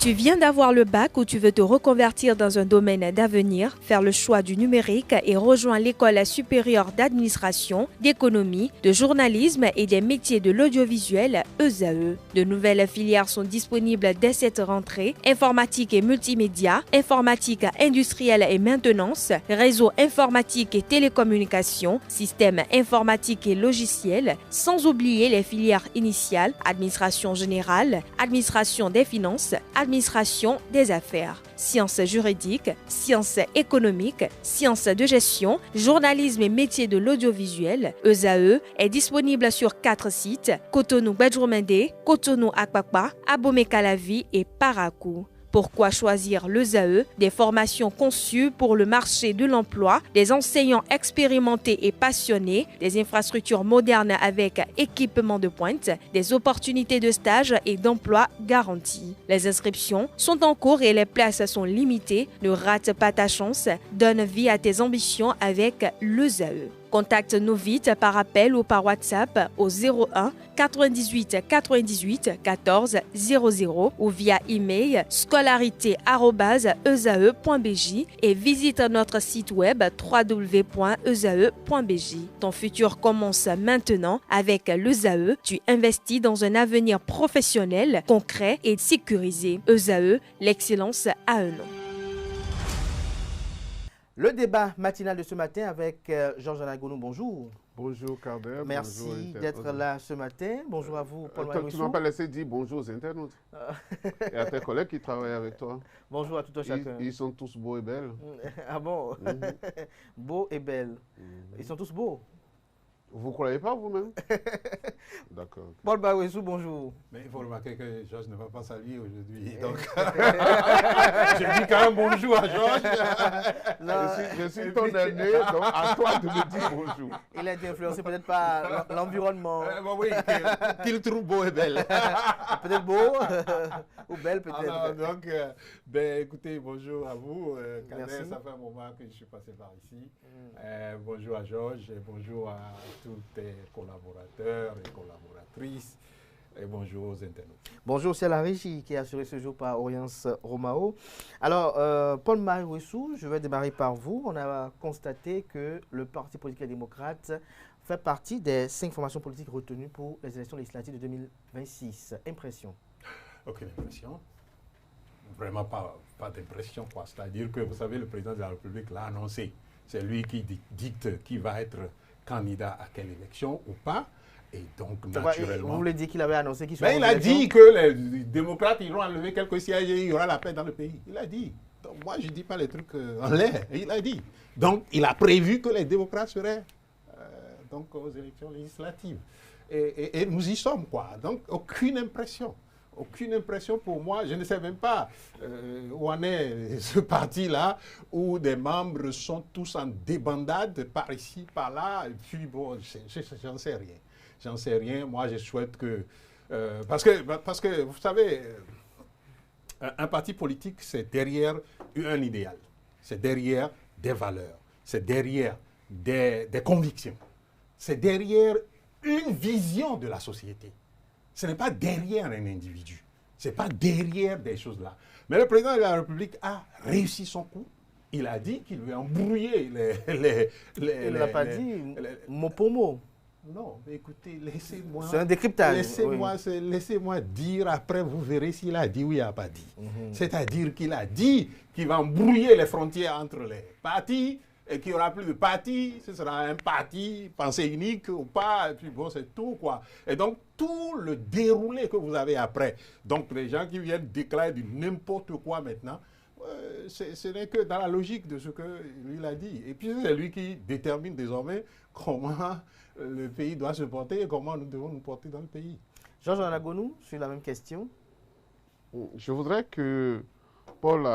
Tu viens d'avoir le bac ou tu veux te reconvertir dans un domaine d'avenir, faire le choix du numérique et rejoindre l'école supérieure d'administration, d'économie, de journalisme et des métiers de l'audiovisuel ESAE. De nouvelles filières sont disponibles dès cette rentrée: informatique et multimédia, informatique industrielle et maintenance, réseau informatique et télécommunications, système informatique et logiciel, sans oublier les filières initiales: administration générale, administration des finances, administration des affaires, sciences juridiques, sciences économiques, sciences de gestion, journalisme et métiers de l'audiovisuel. ESAE est disponible sur 4 sites: Cotonou-Badjoumendé, Cotonou-Akpakpa, Abomey-Calavi et Parakou. Pourquoi choisir l'ESAE? Des formations conçues pour le marché de l'emploi, des enseignants expérimentés et passionnés, des infrastructures modernes avec équipement de pointe, des opportunités de stage et d'emploi garanties. Les inscriptions sont en cours et les places sont limitées. Ne rate pas ta chance. Donne vie à tes ambitions avec l'ESAE. Contacte-nous vite par appel ou par WhatsApp au 01 98 98 14 00 ou via email scolarité@esae.bj et visite notre site web www.esae.bj. Ton futur commence maintenant avec l'ESAE. Tu investis dans un avenir professionnel, concret et sécurisé. ESAE, l'excellence à un nom. Le débat matinal de ce matin avec Georges Anagounou, bonjour. Bonjour Carder. Merci d'être là ce matin. Bonjour à vous, Paul Tu ne m'as pas laissé dire bonjour aux internautes et à tes collègues qui travaillent avec toi. Bonjour à tout un chacun. Ils sont tous beaux et belles. Ah bon? Beaux et belles. Ils sont tous beaux. Vous ne croyez pas vous-même? D'accord. Paul Bawesou, bonjour. Mais il faut remarquer que Georges ne va pas saluer aujourd'hui. Donc, je dis quand même bonjour à Georges. Je suis ton aîné, donc à toi de me dire bonjour. Il a été influencé peut-être par l'environnement. Oui, qu'il trouve beau et belle. Peut-être beau ou belle peut-être. Alors, donc, écoutez, bonjour à vous. Kader, ça fait un moment que je suis passé par ici. Bonjour à Georges et bonjour à tous tes collaborateurs et collaboratrices. Et bonjour aux internautes. Bonjour, c'est la régie qui est assurée ce jour par Orience Romao. Alors, Paul Bawesou, je vais démarrer par vous. On a constaté que le Parti politique démocrate fait partie des 5 formations politiques retenues pour les élections législatives de 2026. Impression? Aucune impression. Vraiment pas d'impression, quoi. C'est-à-dire que, vous savez, le président de la République l'a annoncé. C'est lui qui dicte qui va être candidat à quelle élection ou pas. Et donc, naturellement... Vous voulez dire qu'il avait annoncé qu'il serait... Mais il a dit que les démocrates iront enlever quelques sièges et il y aura la paix dans le pays. Il a dit. Donc, moi, je ne dis pas les trucs en l'air. Il a dit. Donc, il a prévu que les démocrates seraient donc aux élections législatives. Et nous y sommes, quoi. Donc, aucune impression. Aucune impression pour moi. Je ne sais même pas où en est ce parti-là, où des membres sont tous en débandade par ici, par là. Et puis, bon, j'en sais rien. J'en sais rien. Moi, je souhaite que... parce que, vous savez, un parti politique, c'est derrière un idéal. C'est derrière des valeurs. C'est derrière des convictions. C'est derrière une vision de la société. Ce n'est pas derrière un individu. Ce n'est pas derrière des choses-là. Mais le président de la République a réussi son coup. Il a dit qu'il veut embrouiller les il ne l'a pas dit mot pour mot. Non, mais écoutez, laissez-moi... C'est un décryptage. Laissez-moi dire, après vous verrez s'il a dit ou il n'a pas dit. C'est-à-dire qu'il a dit qu'il va embrouiller les frontières entre les partis, et qu'il n'y aura plus de parti, ce sera un parti, pensée unique ou pas, et puis bon, c'est tout, quoi. Et donc, tout le déroulé que vous avez après, donc les gens qui viennent déclarer du n'importe quoi maintenant, ce n'est que dans la logique de ce que lui a dit. Et puis, c'est lui qui détermine désormais comment le pays doit se porter et comment nous devons nous porter dans le pays. Georges Anagounou, sur la même question. Je voudrais que Paul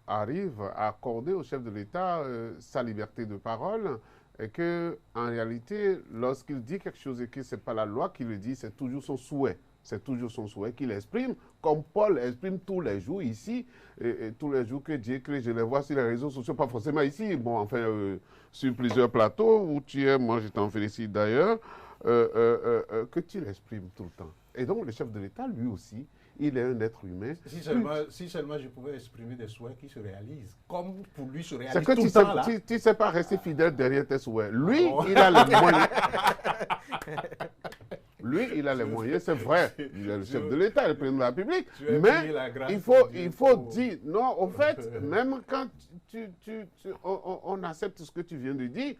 arrive à accorder au chef de l'État sa liberté de parole et que, en réalité, lorsqu'il dit quelque chose et que ce n'est pas la loi qui le dit, c'est toujours son souhait. C'est toujours son souhait qu'il exprime, comme Paul exprime tous les jours ici, et tous les jours que Dieu crée, je les vois sur les réseaux sociaux, pas forcément ici, bon, enfin, sur plusieurs plateaux où tu es, moi je t'en félicite d'ailleurs, que tu l'exprimes tout le temps. Et donc le chef de l'État, lui aussi, il est un être humain. Si seulement je pouvais exprimer des souhaits qui se réalisent, comme pour lui se réalisent C'est que tout le temps là. tu ne sais pas rester fidèle derrière tes souhaits. Lui, il a les moyens. Lui, il a les moyens, c'est vrai. Il est le chef de l'État, il est le président de la République. Mais il faut dire, non, au fait, même quand on accepte ce que tu viens de dire,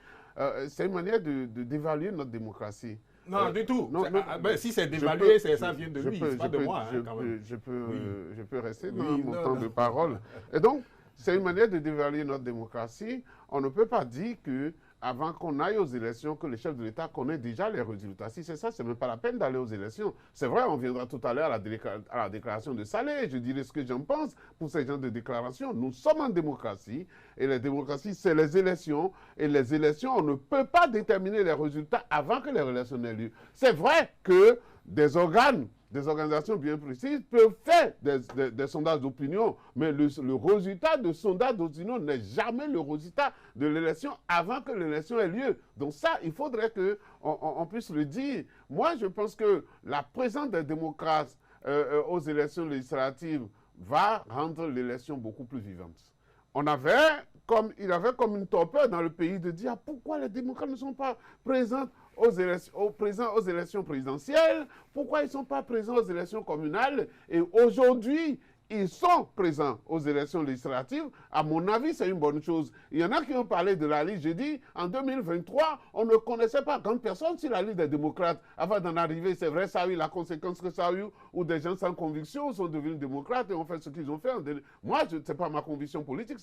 c'est une manière d'évaluer notre démocratie. Non, du tout. Non, si c'est d'évaluer, ça vient de lui, c'est pas de moi. Je peux rester dans mon temps de parole. Et donc, c'est une manière de dévaluer notre démocratie. On ne peut pas dire que avant qu'on aille aux élections, que le chef de l'État connaît déjà les résultats. Si c'est ça, ce n'est même pas la peine d'aller aux élections. C'est vrai, on viendra tout à l'heure à la déclaration de Saleh. Je dirai ce que j'en pense pour ces genres de déclarations. Nous sommes en démocratie et la démocratie, c'est les élections. Et les élections, on ne peut pas déterminer les résultats avant que les élections aient lieu. C'est vrai que des organisations bien précises peuvent faire des sondages d'opinion, mais le résultat de sondage d'opinion n'est jamais le résultat de l'élection avant que l'élection ait lieu. Donc ça, il faudrait qu'on puisse le dire. Moi, je pense que la présence des démocrates aux élections législatives va rendre l'élection beaucoup plus vivante. Il avait comme une torpeur dans le pays de dire pourquoi les démocrates ne sont pas présents aux élections présidentielles, pourquoi ils ne sont pas présents aux élections communales. Et aujourd'hui, ils sont présents aux élections législatives. À mon avis, c'est une bonne chose. Il y en a qui ont parlé de la liste. J'ai dit, en 2023, on ne connaissait pas grande personne sur la liste des démocrates. Avant d'en arriver, c'est vrai, ça a eu la conséquence que ça a eu, où des gens sans conviction sont devenus démocrates et ont fait ce qu'ils ont fait. Moi, ce n'est pas ma conviction politique,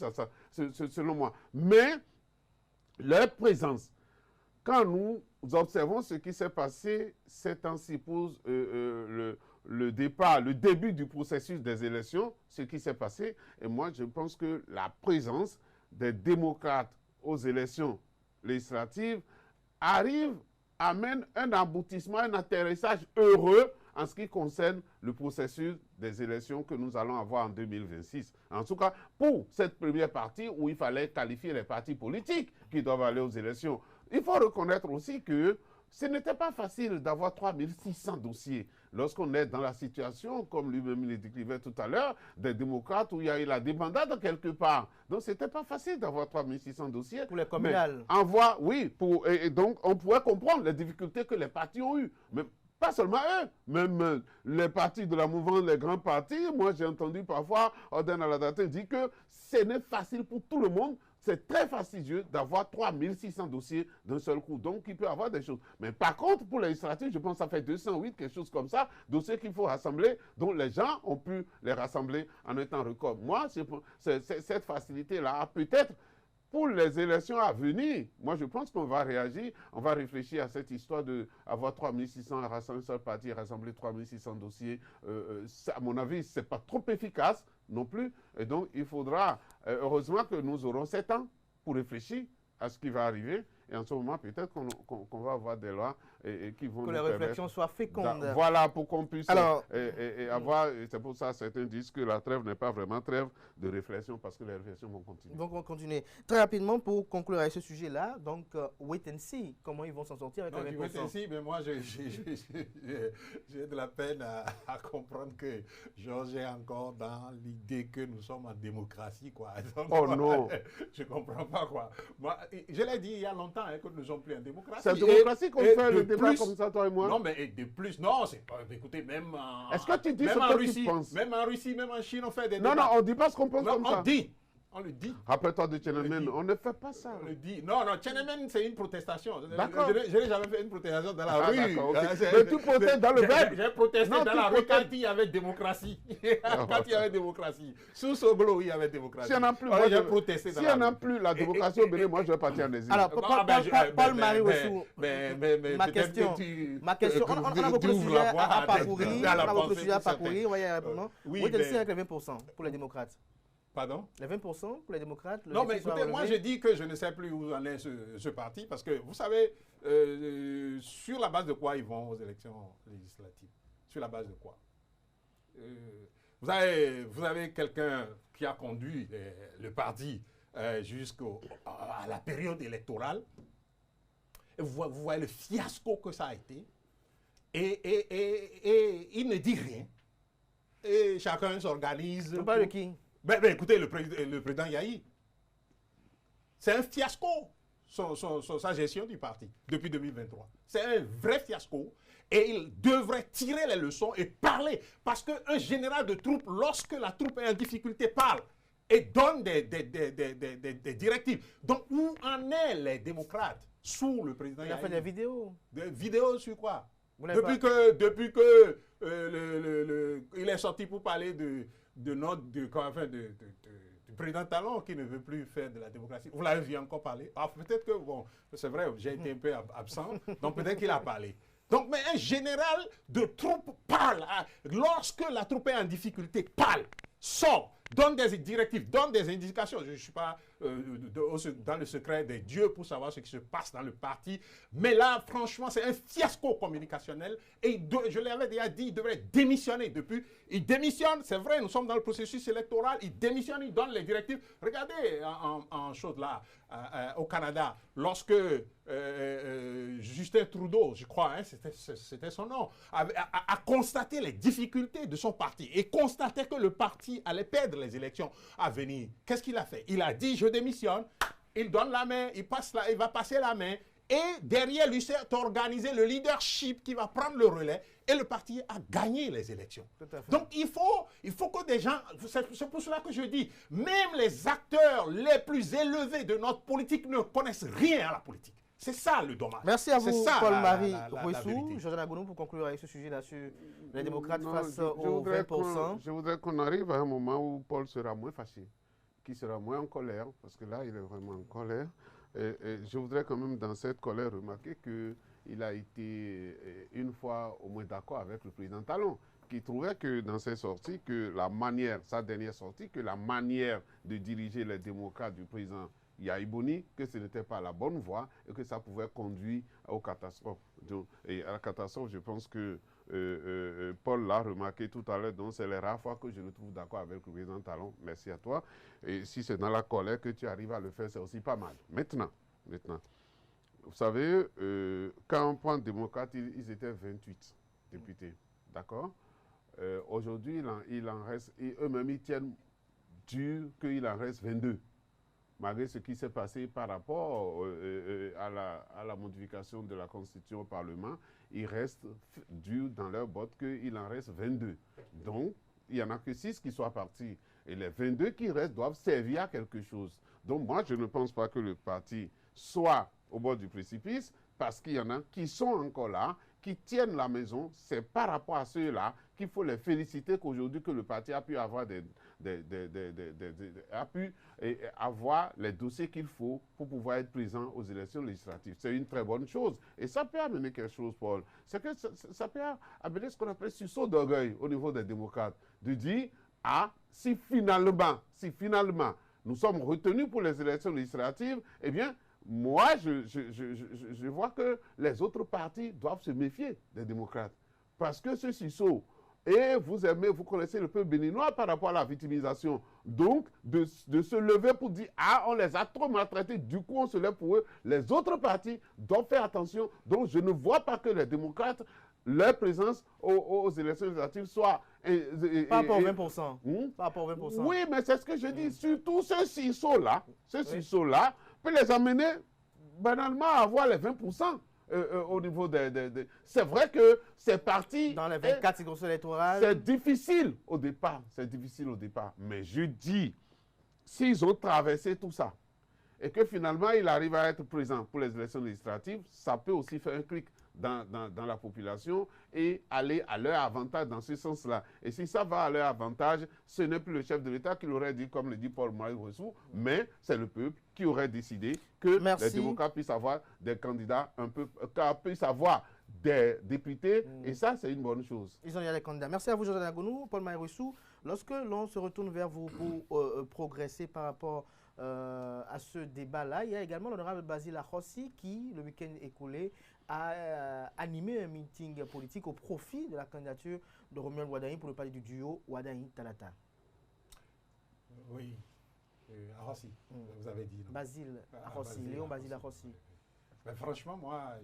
c'est selon moi. Mais leur présence, quand nous observons ce qui s'est passé ces temps-ci pour le début du processus des élections, ce qui s'est passé, et moi je pense que la présence des démocrates aux élections législatives amène un aboutissement, un atterrissage heureux en ce qui concerne le processus des élections que nous allons avoir en 2026. En tout cas, pour cette première partie où il fallait qualifier les partis politiques qui doivent aller aux élections. Il faut reconnaître aussi que ce n'était pas facile d'avoir 3600 dossiers. Lorsqu'on est dans la situation, comme lui-même le décrivait tout à l'heure, des démocrates où il y a eu la débandade quelque part. Donc, ce n'était pas facile d'avoir 3600 dossiers. Pour les communales. Et donc, on pourrait comprendre les difficultés que les partis ont eues. Mais pas seulement eux, même les partis de la mouvance, les grands partis. Moi, j'ai entendu parfois Oden Aladate dire que ce n'est facile pour tout le monde. C'est très fastidieux d'avoir 3600 dossiers d'un seul coup. Donc, il peut y avoir des choses. Mais par contre, pour les législatives, je pense que ça fait 208, quelque chose comme ça, dossiers qu'il faut rassembler, dont les gens ont pu les rassembler en un temps record. Moi, cette facilité-là, peut-être, pour les élections à venir, moi je pense qu'on va réagir, on va réfléchir à cette histoire d'avoir 3600 à rassembler un seul parti, rassembler 3600 dossiers. À mon avis, ce n'est pas trop efficace non plus. Et donc, il faudra, heureusement que nous aurons 7 ans pour réfléchir à ce qui va arriver. Et en ce moment, peut-être qu'on va avoir des lois qui vont que nous les réflexions soient fécondes. Voilà, pour qu'on puisse avoir... C'est pour ça que certains disent que la trêve n'est pas vraiment trêve de réflexion parce que les réflexions vont continuer. Donc, on va continuer. Très rapidement, pour conclure avec ce sujet-là, donc, wait and see, comment ils vont s'en sortir avec les 20%. Wait and see, mais moi, j'ai de la peine à comprendre que Georges est encore dans l'idée que nous sommes en démocratie, quoi. Donc, oh non. Je ne comprends pas, quoi. Moi, je l'ai dit il y a longtemps que nous ne sommes plus en démocratie. C'est la démocratie qu'on fait le débat comme ça, toi et moi. Non, mais de plus, non, c'est pas. Écoutez, même en. Est-ce que tu dis ce que tu penses? Même en Russie, même en Chine, on fait des débats. Non, on ne dit pas ce qu'on pense comme ça. On le dit. Rappelle-toi de Tiananmen, on ne fait pas ça. On le dit. Non, Tiananmen, c'est une protestation. D'accord. Je n'ai jamais fait une protestation dans la rue. Okay. Mais tu protestes dans le verbe. J'ai protesté dans la rue quand il y avait démocratie. Quand il y avait démocratie. Sous Soglo, il y avait démocratie. S'il n'y en a plus, j'ai protesté dans la rue. S'il n'y en a plus la démocratie au Bénin, moi je vais partir en exil. Alors, Paul-Marie Wessou, ma question, on a beaucoup de sujets à parcourir. On va y répondre. Oui, c'est avec les 20% pour les démocrates. Pardon? Les 20% pour les démocrates? Non, mais écoutez, moi je dis que je ne sais plus où en est ce parti, parce que vous savez, sur la base de quoi ils vont aux élections législatives? Sur la base de quoi? Vous avez quelqu'un qui a conduit le parti jusqu'à la période électorale. Et vous voyez le fiasco que ça a été. Et il ne dit rien. et chacun s'organise. Tu parles de qui? Écoutez, le président Yahi, c'est un fiasco, sa gestion du parti depuis 2023. C'est un vrai fiasco et il devrait tirer les leçons et parler. Parce qu'un général de troupes, lorsque la troupe est en difficulté, parle et donne des directives. Donc, où en est les démocrates sous le président Yahi? Il a fait des vidéos. Des vidéos sur quoi? Depuis que il est sorti pour parler du président Talon qui ne veut plus faire de la démocratie. Vous l'avez vu encore parler. Ah, peut-être que, bon, c'est vrai, j'ai été un peu absent, donc peut-être qu'il a parlé. Donc, mais un général de troupe parle. Lorsque la troupe est en difficulté, parle, sort, donne des directives, donne des indications. Je ne suis pas dans le secret des dieux pour savoir ce qui se passe dans le parti. Mais là, franchement, c'est un fiasco communicationnel. Et je l'avais déjà dit, il devrait démissionner depuis. Il démissionne, c'est vrai, nous sommes dans le processus électoral. Il démissionne, il donne les directives. Regardez en chose là, au Canada, lorsque Justin Trudeau, je crois, hein, c'était son nom, a constaté les difficultés de son parti et constaté que le parti allait perdre les élections à venir. Qu'est-ce qu'il a fait? Il a dit, je démissionne, il donne la main, il va passer la main, et derrière lui, c'est organisé le leadership qui va prendre le relais, et le parti a gagné les élections. Donc il faut que des gens, c'est pour cela que je dis, même les acteurs les plus élevés de notre politique ne connaissent rien à la politique. C'est ça le dommage. Merci à vous, Paul-Marie Rouissou. José Agounou, pour conclure avec ce sujet-là sur les démocrates face aux 20%. Je voudrais qu'on arrive à un moment où Paul sera moins fâché, qui sera moins en colère, parce que là, il est vraiment en colère. Et je voudrais quand même, dans cette colère, remarquer qu'il a été une fois au moins d'accord avec le président Talon, qui trouvait que dans ses sorties, que la manière, sa dernière sortie, que la manière de diriger les démocrates du président Yahi Boni, que ce n'était pas la bonne voie et que ça pouvait conduire aux catastrophes. Donc, et à la catastrophe, je pense que Paul l'a remarqué tout à l'heure, donc c'est la rare fois que je le trouve d'accord avec le président Talon. Merci à toi. Et si c'est dans la colère que tu arrives à le faire, c'est aussi pas mal. Maintenant, vous savez, quand on prend démocrate, ils étaient 28 députés, d'accord? Aujourd'hui, il en reste, eux-mêmes, ils tiennent dur qu'il en reste 22. Malgré ce qui s'est passé par rapport à la modification de la Constitution au Parlement, il reste dur dans leur botte qu'il en reste 22. Donc, il n'y en a que 6 qui soient partis. Et les 22 qui restent doivent servir à quelque chose. Donc, moi, je ne pense pas que le parti soit au bord du précipice, parce qu'il y en a qui sont encore là, qui tiennent la maison. C'est par rapport à ceux-là qu'il faut les féliciter qu'aujourd'hui que le parti a pu avoir avoir les dossiers qu'il faut pour pouvoir être présent aux élections législatives. C'est une très bonne chose. Et ça peut amener quelque chose, Paul. C'est que ça peut amener ce qu'on appelle sursaut d'orgueil au niveau des démocrates. De dire, si finalement, nous sommes retenus pour les élections législatives, eh bien, moi, je vois que les autres partis doivent se méfier des démocrates. Parce que ce sursaut, et vous connaissez le peuple béninois par rapport à la victimisation. Donc, de se lever pour dire, on les a trop maltraités, du coup, on se lève pour eux. Les autres partis doivent faire attention. Donc, je ne vois pas que les démocrates, leur présence aux élections législatives soit... Pas rapport aux 20%. Pas rapport aux 20%. Oui, mais c'est ce que je dis. Surtout ce sursaut-là, peut les amener banalement à avoir les 20%. Au niveau des... C'est vrai que c'est parti... Dans les 24 circonscriptions électorales. C'est difficile au départ. Mais je dis, s'ils ont traversé tout ça, et que finalement, il arrive à être présent pour les élections législatives, ça peut aussi faire un clic dans la population et aller à leur avantage dans ce sens-là. Et si ça va à leur avantage, ce n'est plus le chef de l'État qui l'aurait dit, comme le dit Paul-Marie Rouissou, mais c'est le peuple qui aurait décidé que les démocrates puissent avoir des candidats puissent avoir des députés, et ça, c'est une bonne chose. Ils ont déjà les candidats. Merci à vous, José Agounou, Paul-Marie Rouissou. Lorsque l'on se retourne vers vous pour progresser par rapport à ce débat-là, il y a également l'honorable Basile Akossi qui, le week-end écoulé, a animé un meeting politique au profit de la candidature de Romuald Wardani pour le parti du duo Wardani-Talata. Oui, Akossi, vous avez dit. Basile Akossi, Léon Basile Akossi. Ben, franchement, moi,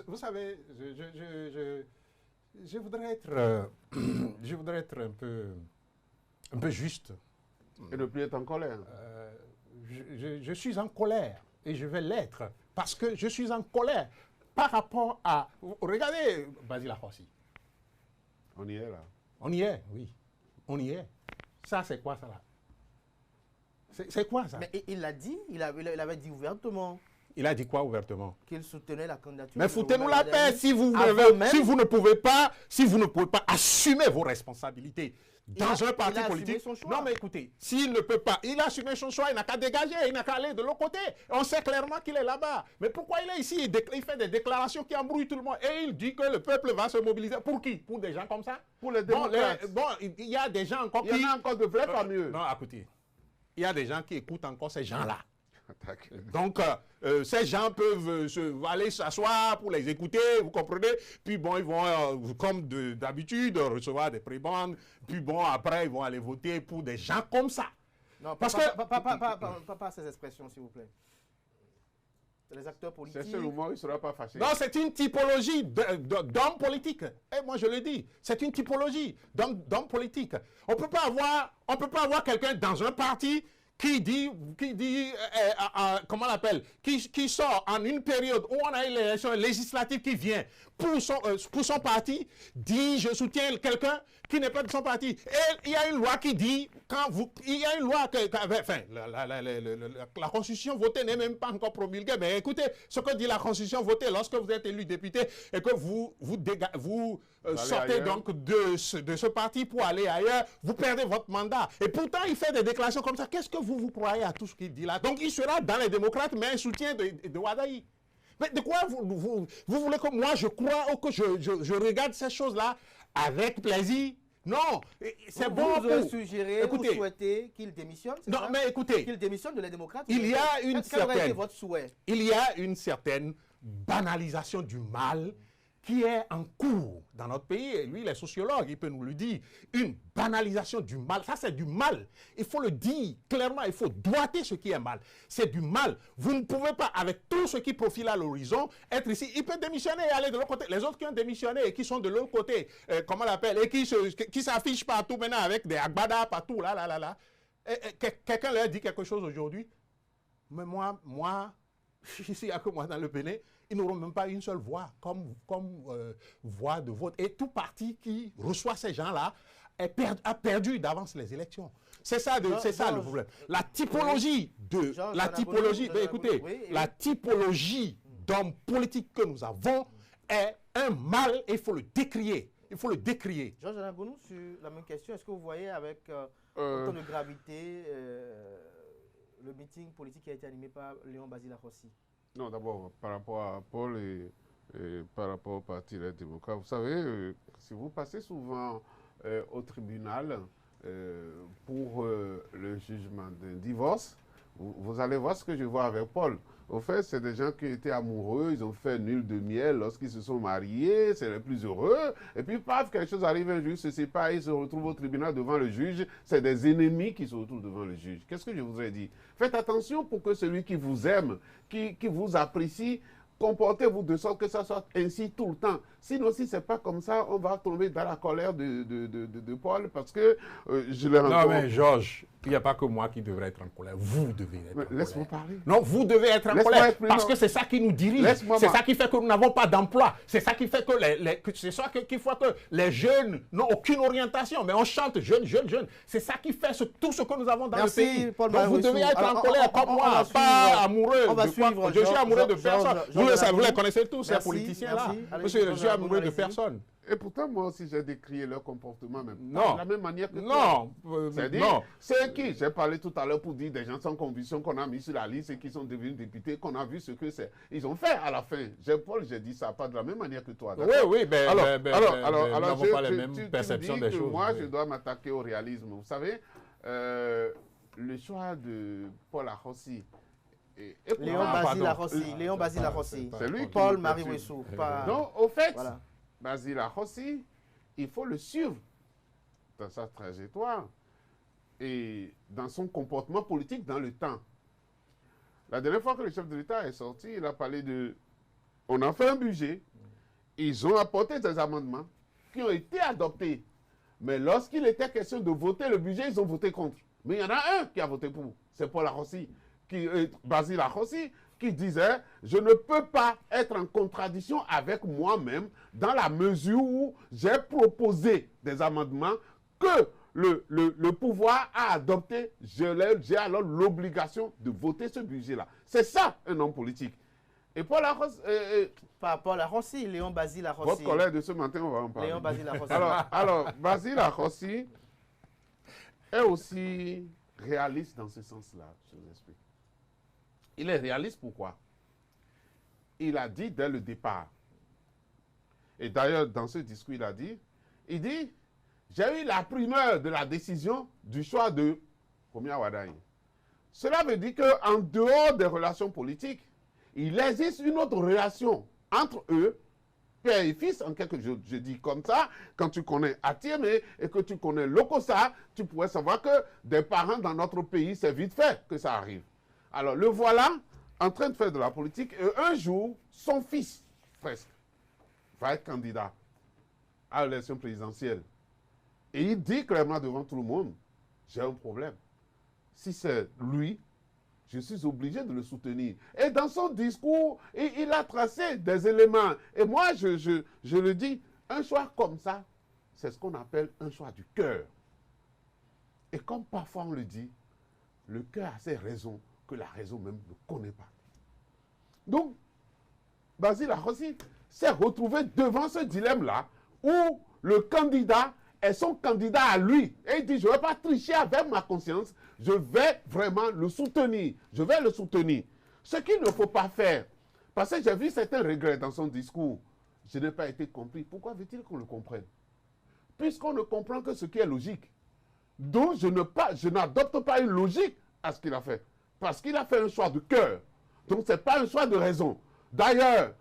vous savez, je voudrais être un peu juste. Et ne plus être en colère. Je suis en colère et je vais l'être parce que je suis en colère par rapport à... Regardez Basile Akhossi. On y est là. On y est, oui. On y est. Ça, c'est quoi ça là? C'est quoi ça? Mais il l'a dit, il avait dit ouvertement Il a dit quoi ouvertement? qu'il soutenait la candidature. Mais foutez-nous la paix si vous ne pouvez pas assumer vos responsabilités dans un parti politique. Non mais écoutez, s'il ne peut pas, il a assumé son choix, il n'a qu'à dégager, il n'a qu'à aller de l'autre côté. On sait clairement qu'il est là-bas. Mais pourquoi il est ici? Il fait des déclarations qui embrouillent tout le monde. Et il dit que le peuple va se mobiliser. Pour qui? Pour des gens comme ça? Pour les démocrates. Bon, il y a des gens encore qui... Il y en a encore de vrais parmi eux. Non, écoutez, il y a des gens qui écoutent encore ces gens-là. Attaque. Donc, ces gens peuvent aller s'asseoir pour les écouter, vous comprenez? Puis bon, ils vont, comme d'habitude, recevoir des prébendes. Puis bon, après, ils vont aller voter pour des gens comme ça. Non, Parce pas ces expressions, s'il vous plaît. Les acteurs politiques. C'est seul moment où il ne sera pas fâché. Non, c'est une typologie d'homme politique. Et moi, je le dis, c'est une typologie d'homme politique. On peut pas avoir quelqu'un dans un parti qui dit comment on l'appelle, qui sort en une période où on a une élection législative qui vient pour son parti, dit je soutiens quelqu'un qui n'est pas de son parti. Et il y a une loi qui dit, il y a une loi la Constitution votée n'est même pas encore promulguée, mais écoutez, ce que dit la Constitution votée lorsque vous êtes élu député et que vous sortez donc de ce parti pour aller ailleurs, vous perdez votre mandat. Et pourtant, il fait des déclarations comme ça. Qu'est-ce que vous croyez à tout ce qu'il dit là? Donc, il sera dans les démocrates, mais un soutien de Wadaï. Mais de quoi vous voulez que moi je crois ou que je regarde ces choses-là avec plaisir? Non, c'est bon. Vous suggérez, vous souhaitez qu'il démissionne? Non, mais écoutez, qu'il démissionne de les démocrates. Il y a une certaine, votre souhait? Il y a une certaine banalisation du mal qui est en cours dans notre pays. Et lui, il est sociologue, il peut nous le dire. Une banalisation du mal, ça c'est du mal. Il faut le dire clairement, il faut doiter ce qui est mal. C'est du mal. Vous ne pouvez pas, avec tout ce qui profile à l'horizon, être ici. Il peut démissionner et aller de l'autre côté. Les autres qui ont démissionné et qui sont de l'autre côté, comment on l'appelle, et qui s'affichent partout maintenant avec des agbada partout, là. Quelqu'un leur dit quelque chose aujourd'hui. Mais moi, ici, il n'y a que moi dans le Bénin, ils n'auront même pas une seule voix comme voix de vote. Et tout parti qui reçoit ces gens-là a perdu d'avance les élections. C'est ça, le problème. La typologie la typologie d'hommes politiques que nous avons est un mal et il faut le décrier. Il faut le décrier. Georges Anagounou, sur la même question, est-ce que vous voyez avec autant de gravité le meeting politique qui a été animé par Léon Basile Akhossi? Non, d'abord, par rapport à Paul et par rapport au Parti des démocrates, vous savez, si vous passez souvent au tribunal pour le jugement d'un divorce, vous allez voir ce que je vois avec Paul. Au fait, c'est des gens qui étaient amoureux, ils ont fait nul de miel lorsqu'ils se sont mariés, c'est les plus heureux. Et puis, paf, quelque chose arrive, un juge se sépare, ils se retrouvent au tribunal devant le juge. C'est des ennemis qui se retrouvent devant le juge. Qu'est-ce que je vous ai dit? Faites attention pour que celui qui vous aime, qui vous apprécie, comportez-vous de sorte que ça soit ainsi tout le temps. Sinon, si ce n'est pas comme ça, on va tomber dans la colère de Paul parce que je l'ai encore... Non, mais Georges, il n'y a pas que moi qui devrais être en colère. Vous devez être en colère. Laisse-moi parler. Non, vous devez être en colère parce que c'est ça qui nous dirige. C'est ça qui fait que nous n'avons pas d'emploi. C'est ça qui fait que les jeunes n'ont aucune orientation. Mais on chante jeune. C'est ça qui fait tout ce que nous avons dans le pays. Paul Donc vous devez être en colère comme moi, pas amoureux de quoi. Je suis amoureux de personne. Vous les connaissez tous, ces politiciens-là. Monsieur, je suis amoureux de personne. Et pourtant, moi aussi, j'ai décrié leur comportement même. Non. De la même manière que non. C'est-à-dire, c'est qui? J'ai parlé tout à l'heure pour dire des gens sans conviction qu'on a mis sur la liste et qui sont devenus députés, qu'on a vu ce que c'est. Ils ont fait à la fin. Paul, j'ai dit ça pas de la même manière que toi. Oui, mais alors, nous n'avons pas les mêmes perceptions des choses. Moi, je dois m'attaquer au réalisme. Vous savez, le choix de Paul Akhossi, Léon Basile Akhossi. C'est lui Paul Marie Wessou. Non, au fait, Basile Akhossi, il faut le suivre dans sa trajectoire et dans son comportement politique dans le temps. La dernière fois que le chef de l'État est sorti, il a parlé de... On a fait un budget, ils ont apporté des amendements, qui ont été adoptés. Mais lorsqu'il était question de voter le budget, ils ont voté contre. Mais il y en a un qui a voté pour. C'est Paul Arrossi, Basile Arrossi, qui disait « Je ne peux pas être en contradiction avec moi-même dans la mesure où j'ai proposé des amendements que le pouvoir a adopté. J'ai alors l'obligation de voter ce budget-là. » C'est ça, un homme politique. Et Paul Arrossi... Pas Paul Arrossi, Léon Basile Arrossi. Votre collègue de ce matin, on va en parler. Léon Basile Arrossi. Alors Basile Arrossi est aussi réaliste dans ce sens-là, je vous explique. Il est réaliste pourquoi? Il a dit dès le départ, et d'ailleurs dans ce discours il dit, j'ai eu la primeur de la décision du choix de Romia Wardani. Cela veut dire qu'en dehors des relations politiques, il existe une autre relation entre eux, père et fils, en quelque chose, je dis comme ça, quand tu connais Atieme et que tu connais Lokossa, tu pourrais savoir que des parents dans notre pays, c'est vite fait que ça arrive. Alors le voilà en train de faire de la politique et un jour, son fils, presque, va être candidat à l'élection présidentielle. Et il dit clairement devant tout le monde, j'ai un problème. Si c'est lui, je suis obligé de le soutenir. Et dans son discours, il a tracé des éléments. Et moi, je le dis, un choix comme ça, c'est ce qu'on appelle un choix du cœur. Et comme parfois on le dit, le cœur a ses raisons que la raison même ne connaît pas. Donc, Basile Arrossi s'est retrouvé devant ce dilemme-là où le candidat est son candidat à lui. Et il dit, je ne vais pas tricher avec ma conscience, je vais vraiment le soutenir. Je vais le soutenir. Ce qu'il ne faut pas faire, parce que j'ai vu certains regrets dans son discours, je n'ai pas été compris. Pourquoi veut-il qu'on le comprenne? Puisqu'on ne comprend que ce qui est logique. Donc, je n'adopte pas une logique à ce qu'il a fait. Parce qu'il a fait un choix de cœur. Donc, ce n'est pas un choix de raison. D'ailleurs,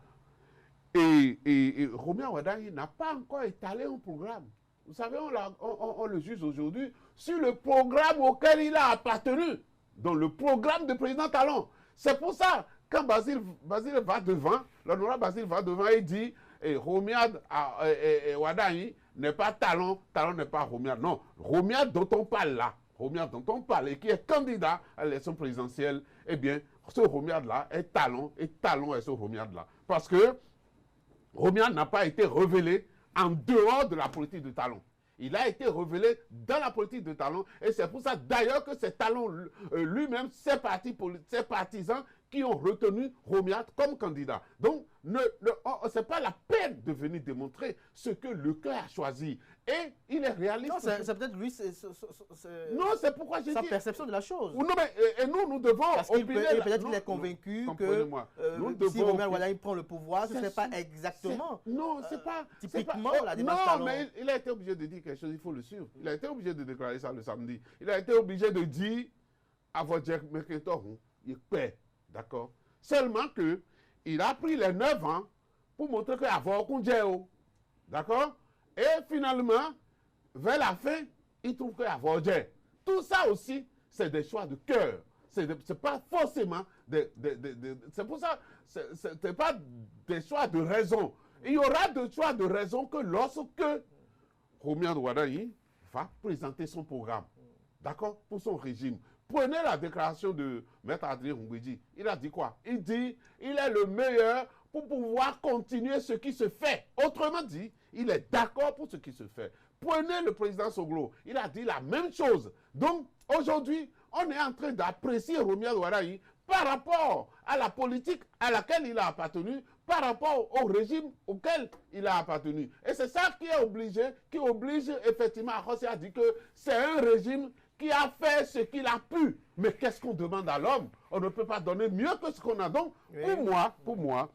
Romia Wardani n'a pas encore étalé un programme. Vous savez, on le juge aujourd'hui sur le programme auquel il a appartenu. Donc, le programme du président Talon. C'est pour ça, quand Basile va devant, l'honorable Basile va devant et dit Romia Wardani n'est pas Talon, Talon n'est pas Romia. Non, Romia dont on parle là, Romia dont on parle et qui est candidat à l'élection présidentielle, eh bien, ce Romia-là est Talon et Talon est ce Romia-là. Parce que Romia n'a pas été révélé en dehors de la politique de Talon. Il a été révélé dans la politique de Talon et c'est pour ça d'ailleurs que c'est Talon lui-même, ses partisans qui ont retenu Romia comme candidat. Donc, ce n'est pas la peine de venir démontrer ce que le cœur a choisi. Et il est réaliste. Non, c'est peut-être lui, non, c'est pourquoi j'ai dit... sa perception de la chose. Non, mais, et nous devons... Parce qu'il peut-être qu'il est convaincu que si Romia Wardani prend le pouvoir, ce ne serait pas exactement... Non, c'est pas... Typiquement, la démarche Non, Talon. mais il a été obligé de dire quelque chose, il faut le suivre. Il a été obligé de déclarer ça le samedi. Il a été obligé de dire à votre Mercator, il paie. D'accord? Seulement que il a pris les 9 ans pour montrer qu'il y a un d'accord? Et finalement, vers la fin, il trouve qu'il y a un Tout ça aussi, c'est des choix de cœur. C'est pas forcément c'est pour ça, c'est pas des choix de raison. Il y aura des choix de raison que lorsque Romia Wardani va présenter son programme, d'accord, pour son régime. Prenez la déclaration de Maître Adrien Ngouidji. Il a dit quoi? Il dit il est le meilleur pour pouvoir continuer ce qui se fait. Autrement dit, il est d'accord pour ce qui se fait. Prenez le président Soglo. Il a dit la même chose. Donc, aujourd'hui, on est en train d'apprécier Romia Wardani par rapport à la politique à laquelle il a appartenu, par rapport au régime auquel il a appartenu. Et c'est ça qui oblige effectivement Arrossi à dire que c'est un régime qui a fait ce qu'il a pu. Mais qu'est-ce qu'on demande à l'homme? On ne peut pas donner mieux que ce qu'on a. Donc, pour moi,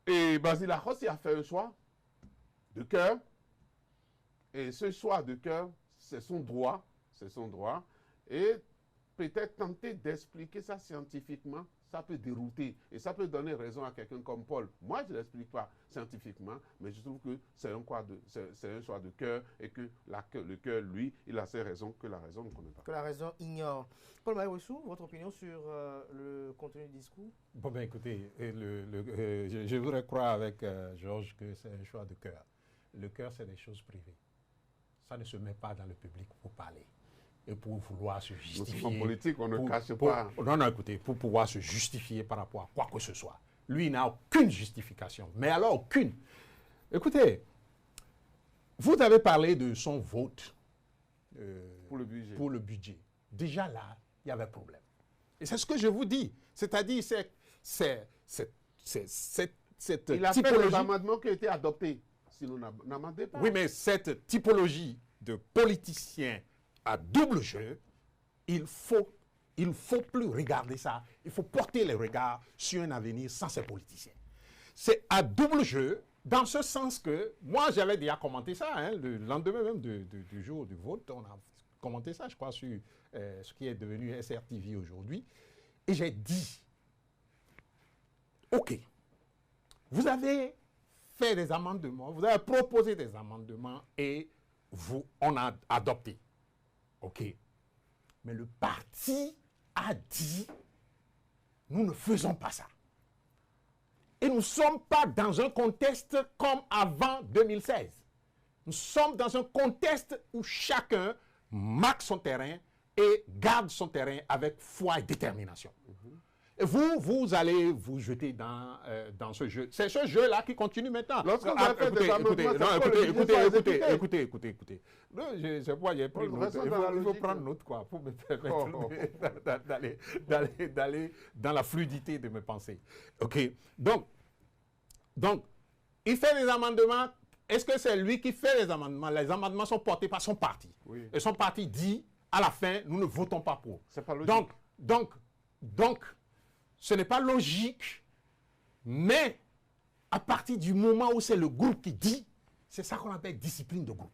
et Basile Arrossi a fait un choix de cœur. Et ce choix de cœur, c'est son droit. C'est son droit. Et peut-être tenter d'expliquer ça scientifiquement, ça peut dérouter. Et ça peut donner raison à quelqu'un comme Paul. Moi, je ne l'explique pas scientifiquement, mais je trouve que c'est un choix de cœur et que le cœur, lui, il a ses raisons que la raison ne connaît pas. Que la raison ignore. Paul Maïwessou, votre opinion sur le contenu du discours? Bon, ben écoutez, je voudrais croire avec Georges que c'est un choix de cœur. le cœur, c'est des choses privées. Ça ne se met pas dans le public pour parler et pour vouloir se justifier. En politique, on ne cache pas. Non, écoutez, pour pouvoir se justifier par rapport à quoi que ce soit. Lui, il n'a aucune justification. Mais alors, aucune. Écoutez, vous avez parlé de son vote pour le budget. Déjà là, il y avait problème. Et c'est ce que je vous dis. C'est-à-dire, cette il a typologie... fait des amendements qui ont été adoptés. Sinon, on n'amendait pas. Oui, mais cette typologie de politicien à double jeu, il faut plus regarder ça. Il faut porter les regards sur un avenir sans ces politiciens. C'est à double jeu, dans ce sens que, moi j'avais déjà commenté ça, hein, le lendemain même du jour du vote, on a commenté ça, je crois, sur ce qui est devenu SRTV aujourd'hui, et j'ai dit, ok, vous avez fait des amendements, vous avez proposé des amendements et on a adopté. Ok. Mais le parti a dit, nous ne faisons pas ça. Et nous ne sommes pas dans un contexte comme avant 2016. Nous sommes dans un contexte où chacun marque son terrain et garde son terrain avec foi et détermination. Et vous allez vous jeter dans ce jeu. C'est ce jeu-là qui continue maintenant. Lorsque vous avez fait des amendements, écoutez. C'est pourquoi j'ai pris note. Il faut prendre note, quoi, pour me permettre d'aller dans la fluidité de mes pensées. OK. Donc, il fait des amendements. Est-ce que c'est lui qui fait les amendements? Les amendements sont portés par son parti. Oui. Et son parti dit, à la fin, nous ne votons pas pour. C'est pas logique. Donc, ce n'est pas logique, mais à partir du moment où c'est le groupe qui dit, c'est ça qu'on appelle discipline de groupe.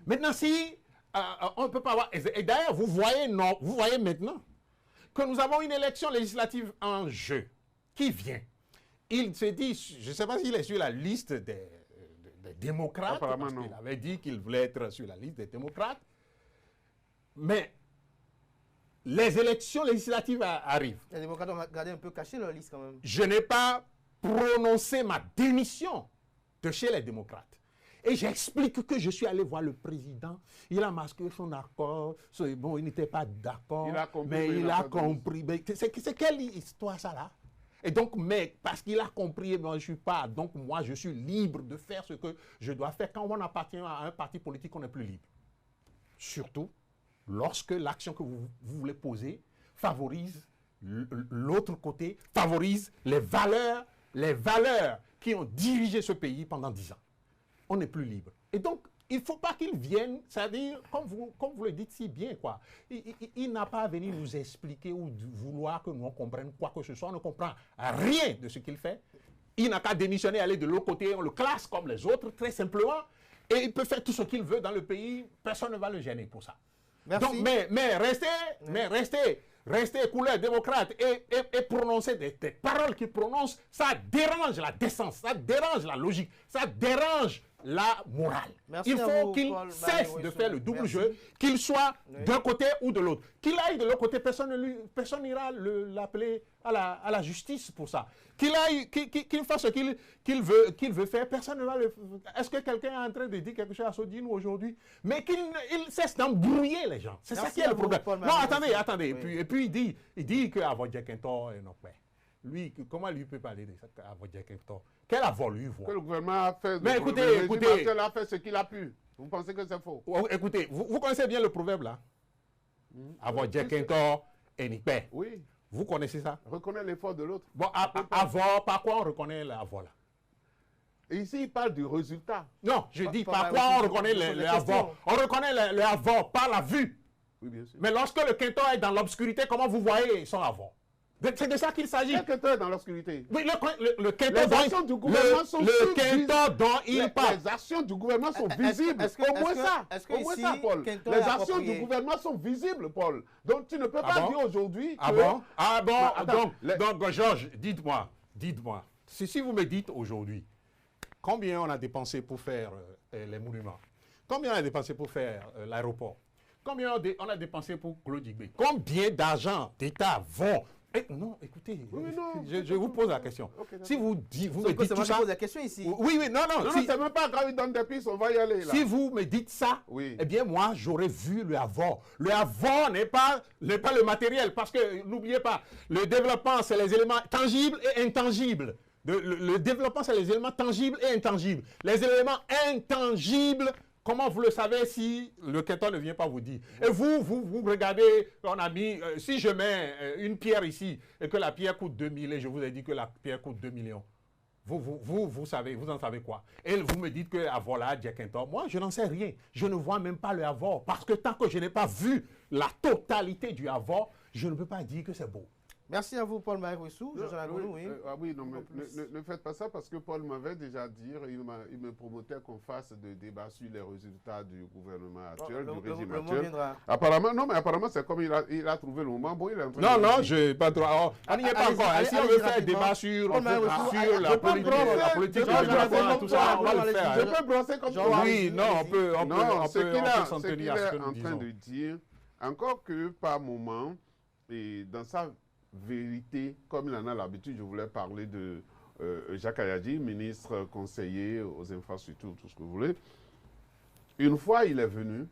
Maintenant, si on ne peut pas avoir... Et d'ailleurs, vous voyez maintenant que nous avons une élection législative en jeu qui vient. Il se dit, je ne sais pas s'il est sur la liste des démocrates, parce qu'il avait dit qu'il voulait être sur la liste des démocrates, mais les élections législatives arrivent. Les démocrates ont gardé un peu caché leur liste quand même. Je n'ai pas prononcé ma démission de chez les démocrates. Et j'explique que je suis allé voir le président. Il a masqué son accord. Bon, il n'était pas d'accord. Mais il a compris. C'est quelle histoire ça là? Et donc, mais parce qu'il a compris, moi, je ne suis pas. Donc, moi, je suis libre de faire ce que je dois faire. Quand on appartient à un parti politique, on n'est plus libre. Surtout lorsque l'action que vous voulez poser favorise l'autre côté, favorise les valeurs qui ont dirigé ce pays pendant 10 ans. On n'est plus libre. Et donc, il ne faut pas qu'il vienne, c'est-à-dire, comme vous le dites si bien, quoi. Il n'a pas à venir nous expliquer ou vouloir que nous comprenions quoi que ce soit. On ne comprend rien de ce qu'il fait. Il n'a qu'à démissionner, aller de l'autre côté, on le classe comme les autres, très simplement. Et il peut faire tout ce qu'il veut dans le pays. Personne ne va le gêner pour ça. Merci. Donc, restez couleur démocrate et prononcer des paroles qu'il prononce, ça dérange la décence, ça dérange la logique, ça dérange la morale. Merci. Il faut qu'il cesse de faire le double jeu, qu'il soit d'un côté ou de l'autre. Qu'il aille de l'autre côté, personne n'ira l'appeler à la justice pour ça. Qu'il fasse ce qu'il veut faire, personne ne va le faire. Est-ce que quelqu'un est en train de dire quelque chose à Sodine aujourd'hui? Mais qu'il cesse d'embrouiller les gens. C'est ça qui est le problème. Non, attendez. Oui. Et puis il dit que Avodjekintor est non père. Lui, comment lui peut parler de ça à Avodjekintor? Quel avort lui voit? Que le gouvernement a fait. Mais écoutez. Il a fait ce qu'il a pu. Vous pensez que c'est faux? Écoutez, vous connaissez bien le proverbe là? Avodjekintor et Nikpe. Oui. Vous connaissez ça? Reconnaître l'effort de l'autre. Bon, avoir, par quoi on reconnaît l'avoir là? Et ici, il parle du résultat. Non, je dis par quoi on reconnaît l'avoir. On reconnaît l'avoir par la vue. Oui, bien sûr. Mais lorsque le quinton est dans l'obscurité, comment vous voyez son avoir? C'est de ça qu'il s'agit. Le quinton est dans l'obscurité. Oui, le quinton les actions du gouvernement sont le quinton dont il parle. Les actions du gouvernement sont visibles. Au moins ça, Paul. Les actions du gouvernement sont visibles, Paul. Donc tu ne peux pas dire aujourd'hui que... Donc, Georges, dites-moi, si vous me dites aujourd'hui, combien on a dépensé pour faire les monuments? Combien on a dépensé pour faire l'aéroport? Combien on a dépensé pour Claude Igbe? Combien d'argent d'État vont Non, écoutez, Oui, non, je vous pose la question. Ok, Si vous me dites C'est moi tout qui ça... pose la question ici. Oui, non, Non, si- c'est même pas grave, il donne des pistes, on va y aller là. Si vous me dites ça, Oui. eh bien moi j'aurais vu le avant. Le avant n'est pas le matériel, parce que n'oubliez pas, le développement c'est les éléments tangibles et intangibles. Le développement c'est les éléments tangibles et intangibles. Les éléments intangibles, comment vous le savez si le quinton ne vient pas vous dire? Et vous regardez, on a mis, si je mets une pierre ici et que la pierre coûte 2 000 et je vous ai dit que la pierre coûte 2 millions. Vous savez, vous en savez quoi? Et vous me dites que voilà, Jack Quinton. Moi, je n'en sais rien. Je ne vois même pas le Havre. Parce que tant que je n'ai pas vu la totalité du Havre, je ne peux pas dire que c'est beau. Merci à vous, Paul-Marie Ouissou. Oui, non, mais ne faites pas ça parce que Paul m'avait déjà dit, il me promettait qu'on fasse des débats sur les résultats du gouvernement actuel, du régime actuel. Apparemment, non, mais apparemment, c'est comme il a trouvé le moment. Bon, il est en train Non, je n'ai pas trop. On n'y est pas encore. Si on veut faire un débat sur la politique, tout ça, on va le faire. Je peux brosser comme ça. Oui, non, on peut s'en ce qu'il tenir à ce que est nous en train disons. de dire, encore que par moment, et dans sa vérité, comme il en a l'habitude, je voulais parler de Jacques Ayadji, ministre conseiller aux infrastructures, tout ce que vous voulez. Une fois, il est venu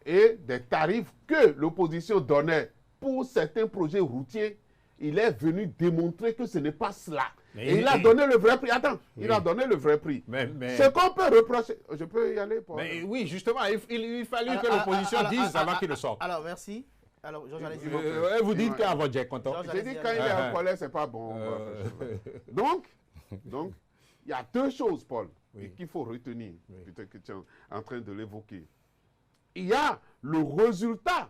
et des tarifs que l'opposition donnait pour certains projets routiers, il est venu démontrer que ce n'est pas cela. Et il a donné le vrai prix. Attends, il a donné le vrai prix. Ce qu'on peut reprocher... Je peux y aller pour... Mais oui, justement, il fallut que l'opposition dise avant qu'il ne sorte. Alors, merci. Alors, Georges, allez-y. Vous dites qu'avant Jack Quinton. J'ai dit quand il est en colère, c'est pas bon. Donc, il y a deux choses, Paul, qu'il faut retenir, peut-être que tu es en train de l'évoquer. Il y a le résultat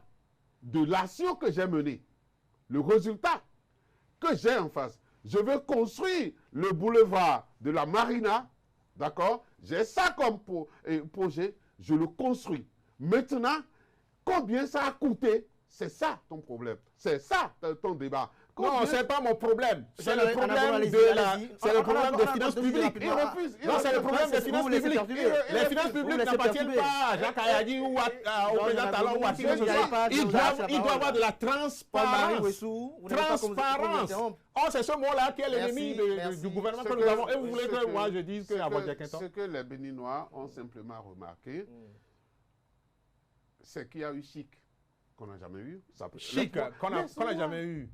de l'action que j'ai menée. Le résultat que j'ai en face. Je veux construire le boulevard de la Marina, d'accord? J'ai ça comme projet, je le construis. Maintenant, combien ça a coûté? C'est ça ton problème. C'est ça ton débat. Non, ce n'est pas mon problème. C'est le problème des finances publiques. Il refuse. Non, c'est le problème des finances publiques. Les finances publiques n'appartiennent pas à Jacques Ayadji ou au président Talon ou à qui que ce soit. Il doit avoir de la transparence. Transparence. Oh, c'est ce mot-là qui est l'ennemi du gouvernement que nous avons. Et vous voulez que moi je dise que avant Jack Quinton? Ce que les Béninois ont simplement remarqué, c'est qu'il y a eu chic qu'on n'a jamais eu. Chic qu'on n'a jamais eu.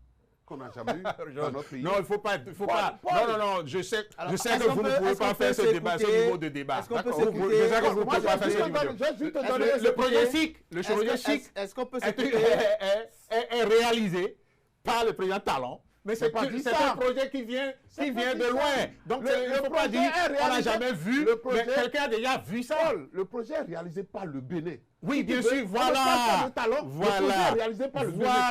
Qu'on n'a jamais eu dans notre pays. Non, il ne faut pas. Non, je sais que vous ne pouvez pas faire ce débat, ce niveau de débat. Est-ce qu'on peut s'écouter? Je sais que vous ne pouvez pas faire ce niveau de débat. Le projet chic, le chirurgien chic est réalisé par le président Talon. Mais c'est un projet qui vient de loin. Donc, il ne faut pas dire qu'on n'a jamais vu, mais quelqu'un a déjà vu ça. Le projet est réalisé par le Bénin. Oui, bien sûr, voilà. Le projet est réalisé par le Bénin.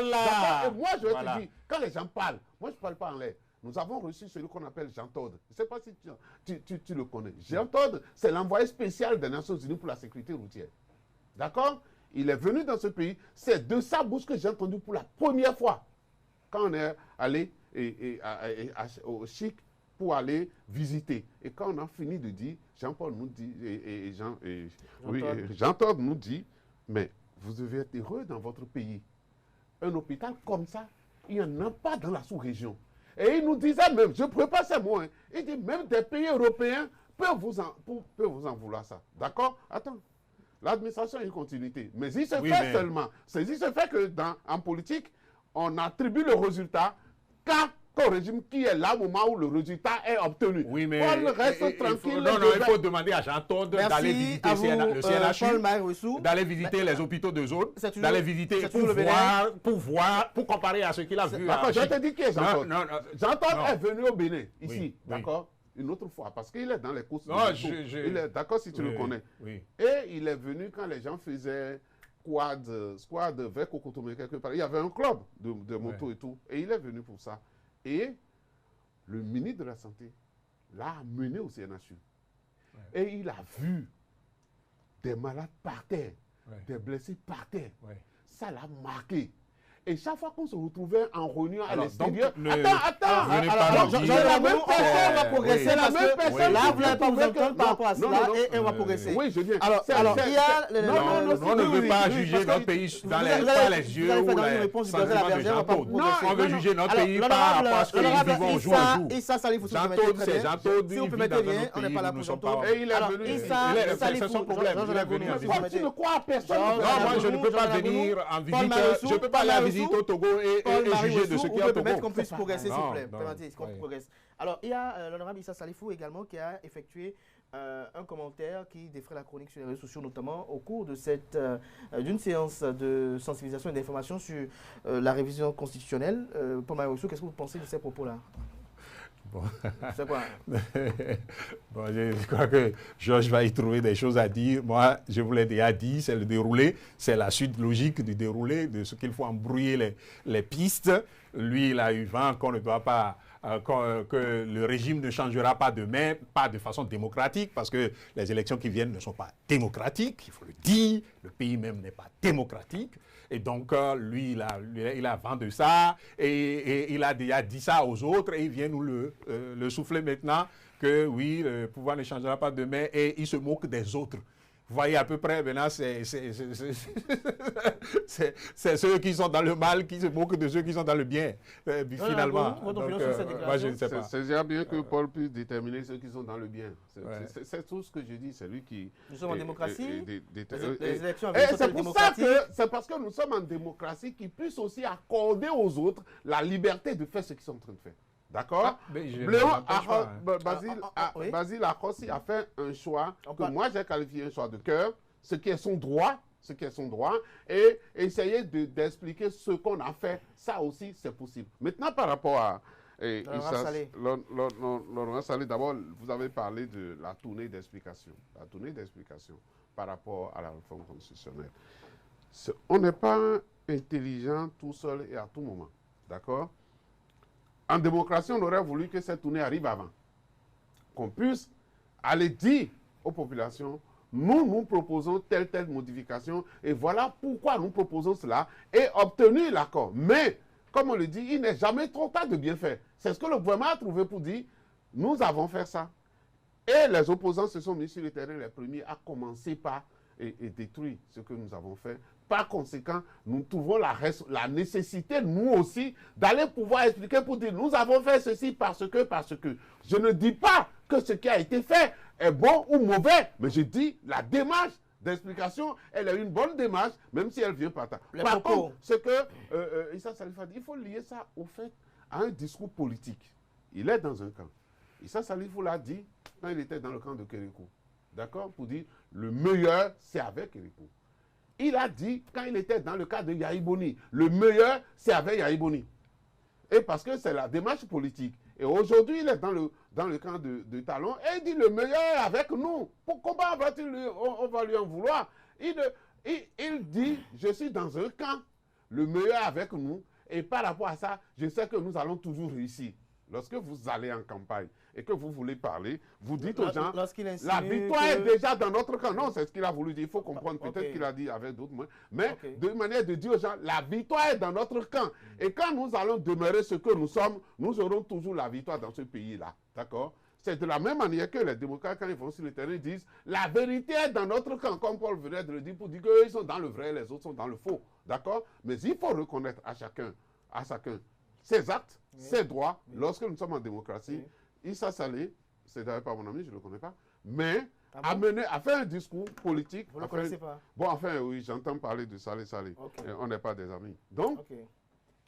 Et moi, je vais te dire, quand les gens parlent, moi, je ne parle pas en l'air. Nous avons reçu celui qu'on appelle Jean Todt. Je ne sais pas si tu le connais. Jean Todt, c'est l'envoyé spécial des Nations Unies pour la sécurité routière. D'accord? Il est venu dans ce pays. C'est de sa bouche que j'ai entendu pour la première fois. Quand on est allé au Chic pour aller visiter. Et quand on a fini de dire, Jean-Paul nous dit, Jean Todt nous dit, mais vous devez être heureux dans votre pays. Un hôpital comme ça, il n'y en a pas dans la sous-région. Et il nous disait même, je ne pourrais pas ces mots, hein, il dit même des pays européens peuvent vous en vouloir ça. D'accord? Attends. L'administration a une continuité. Mais il se fait seulement. Il se fait que en politique, on attribue le résultat qu'au régime qui est là au moment où le résultat est obtenu. Oui, mais Paul reste tranquille. Il faut demander à Jean Todt d'aller visiter le CNHU, d'aller visiter les hôpitaux de zone, d'aller visiter pour comparer à ce qu'il a vu. D'accord, je te dis qui est Jean Todt. Jean Todt est venu au Bénin, ici, d'accord, une autre fois, parce qu'il est dans les courses. Il est d'accord si tu le connais. Et il est venu quand les gens faisaient squad vers Kokotomé quelque part. Il y avait un club de moto et tout. Et il est venu pour ça. Et le ministre de la Santé l'a amené au CNHU. Et il a vu des malades par terre, des blessés par terre. Ça l'a marqué. Et chaque fois qu'on se retrouvait en réunion à Alors, l'extérieur... donc, Attends, je n'ai pas Alors, dit- la même oui. personne va progresser C'est la parce même que personne là, qui vous n'allez pas vous trouvait que- entendre par rapport à Non, cela non, et on va progresser. Oui, je viens. Alors, il y a... Non, on ne veut pas juger notre pays par les yeux ou les sentiments de Jean-Claude. On veut juger notre pays par rapport à ce que nous vivons jour à jour. Issa Salifou, si vous Jean-Claude, permettez, c'est Jean-Claude, si vous il vit permettez dans bien, notre on n'est pays, pas là nous pour sommes s'entendre. pas... Et il est Alors, venu. C'est son problème, il est venu en visite. Pourquoi tu ne crois à personne? Jean- Non, moi je ne peux pas venir en visite, Mariussou, je ne peux pas aller en Paul visite Mariussou, au Togo et juger de ce qui est au Vous pouvez permettre qu'on Togo. puisse progresser, s'il vous plaît. Non, Permettez qu'on oui. progresse. Alors, il y a l'honorable Issa Salifou également qui a effectué un commentaire qui défraie la chronique sur les réseaux sociaux, notamment au cours de d'une séance de sensibilisation et d'information sur la révision constitutionnelle. Paul Mariussou, qu'est-ce que vous pensez de ces propos-là? Bon. C'est quoi? Bon, je crois que Georges va y trouver des choses à dire. Moi, je vous l'ai déjà dit, c'est le déroulé, c'est la suite logique du déroulé, de ce qu'il faut embrouiller les pistes. Lui, il a eu vent qu'on ne doit pas, que le régime ne changera pas demain, pas de façon démocratique, parce que les élections qui viennent ne sont pas démocratiques, il faut le dire, le pays même n'est pas démocratique. Et donc, lui, il a vent de ça, et il a déjà dit ça aux autres, et il vient nous le souffler maintenant, que oui, le pouvoir ne changera pas demain, et il se moque des autres. Vous voyez à peu près, maintenant, c'est ceux qui sont dans le mal qui se moquent de ceux qui sont dans le bien, finalement. Votre opinion Donc, sur cette moi, je ne déclaration? sais pas. C'est déjà bien que Paul puisse déterminer ceux qui sont dans le bien. Ouais. C'est tout ce que je dis. C'est lui qui... Nous sommes en démocratie. Les élections Et sont c'est pour ça démocratiques. que c'est parce que nous sommes en démocratie qu'ils puissent aussi accorder aux autres la liberté de faire ce qu'ils sont en train de faire. D'accord? Ah, mais je ne Léon m'empêche pas, hein. Oui. Basile Akossi a fait un choix On que parle- moi j'ai qualifié un choix de cœur, ce qui est son droit, et essayer d'expliquer ce qu'on a fait, ça aussi c'est possible. Maintenant par rapport à Laurent Salé, d'abord vous avez parlé de la tournée d'explication, par rapport à la réforme constitutionnelle. On n'est pas intelligent tout seul et à tout moment, d'accord? En démocratie, on aurait voulu que cette tournée arrive avant. Qu'on puisse aller dire aux populations, nous proposons telle modification et voilà pourquoi nous proposons cela et obtenir l'accord. Mais, comme on le dit, il n'est jamais trop tard de bien faire. C'est ce que le gouvernement a trouvé pour dire, nous avons fait ça. Et les opposants se sont mis sur le terrain les premiers à commencer par détruire ce que nous avons fait. Par conséquent, nous trouvons la nécessité, nous aussi, d'aller pouvoir expliquer pour dire, nous avons fait ceci parce que. Je ne dis pas que ce qui a été fait est bon ou mauvais, mais je dis la démarche d'explication, elle est une bonne démarche, même si elle vient par temps. Par contre, ce que Issa Salifou a dit, il faut lier ça au fait à un discours politique. Il est dans un camp. Issa Salifou l'a dit quand il était dans le camp de Kérékou. D'accord? Pour dire, le meilleur, c'est avec Kérékou. Il a dit, quand il était dans le cas de Yahi Boni, le meilleur, c'est avec Yahi Boni. Et parce que c'est la démarche politique. Et aujourd'hui, il est dans le camp de Talon et il dit, le meilleur est avec nous. Comment on va lui en vouloir? Il dit, je suis dans un camp, le meilleur est avec nous. Et par rapport à ça, je sais que nous allons toujours réussir. Lorsque vous allez en campagne et que vous voulez parler, vous dites aux gens, la victoire est déjà dans notre camp. Non, c'est ce qu'il a voulu dire. Il faut comprendre. Peut-être qu'il a dit avec d'autres mots. Mais de manière de dire aux gens, la victoire est dans notre camp. Et quand nous allons demeurer ce que nous sommes, nous aurons toujours la victoire dans ce pays-là. D'accord? C'est de la même manière que les démocrates, quand ils vont sur le terrain, disent, la vérité est dans notre camp, comme Paul venait de le dire, pour dire qu'eux, ils sont dans le vrai, les autres sont dans le faux. D'accord? Mais il faut reconnaître à chacun ses actes, ses droits, lorsque nous sommes en démocratie. Issa Salé, c'est d'ailleurs pas mon ami, je ne le connais pas, mais a fait un discours politique. Vous ne le connaissez pas? Bon, enfin, oui, j'entends parler de Salé. On n'est pas des amis. Donc,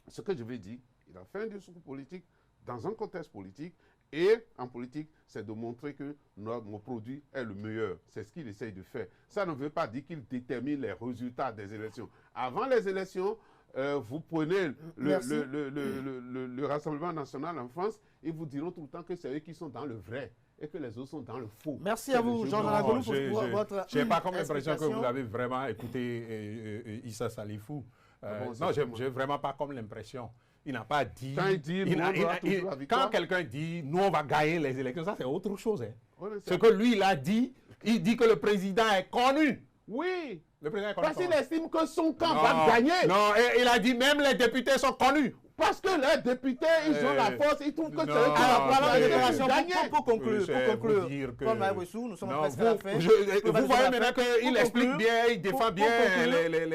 ce que je vais dire, il a fait un discours politique dans un contexte politique, et en politique, c'est de montrer que notre produit est le meilleur. C'est ce qu'il essaye de faire. Ça ne veut pas dire qu'il détermine les résultats des élections. Avant les élections, vous prenez le Rassemblement national en France, ils vous diront tout le temps que c'est eux qui sont dans le vrai et que les autres sont dans le faux. Merci à vous, Jean Lagolou, pour votre je n'ai pas comme l'impression que vous avez vraiment écouté Issa Salifou. Non, je n'ai vraiment pas comme l'impression. Il n'a pas dit... Quand quelqu'un dit « nous, on va gagner les élections », ça c'est autre chose. Hein. Ce que lui, il a dit, il dit que le président est connu Oui. Le président est Parce qu'il connu. estime que son camp va gagner. Non, et il a dit même les députés sont connus. Parce que les députés, ils ont la force, ils trouvent que c'est eux qui Alors, voilà la vont déclaration. gagner. Pour conclure, vous dire que- Paul Maïwessou, nous sommes Non, presque à la fin. vous voyez maintenant qu'il Pour explique conclure, bien, il défend bien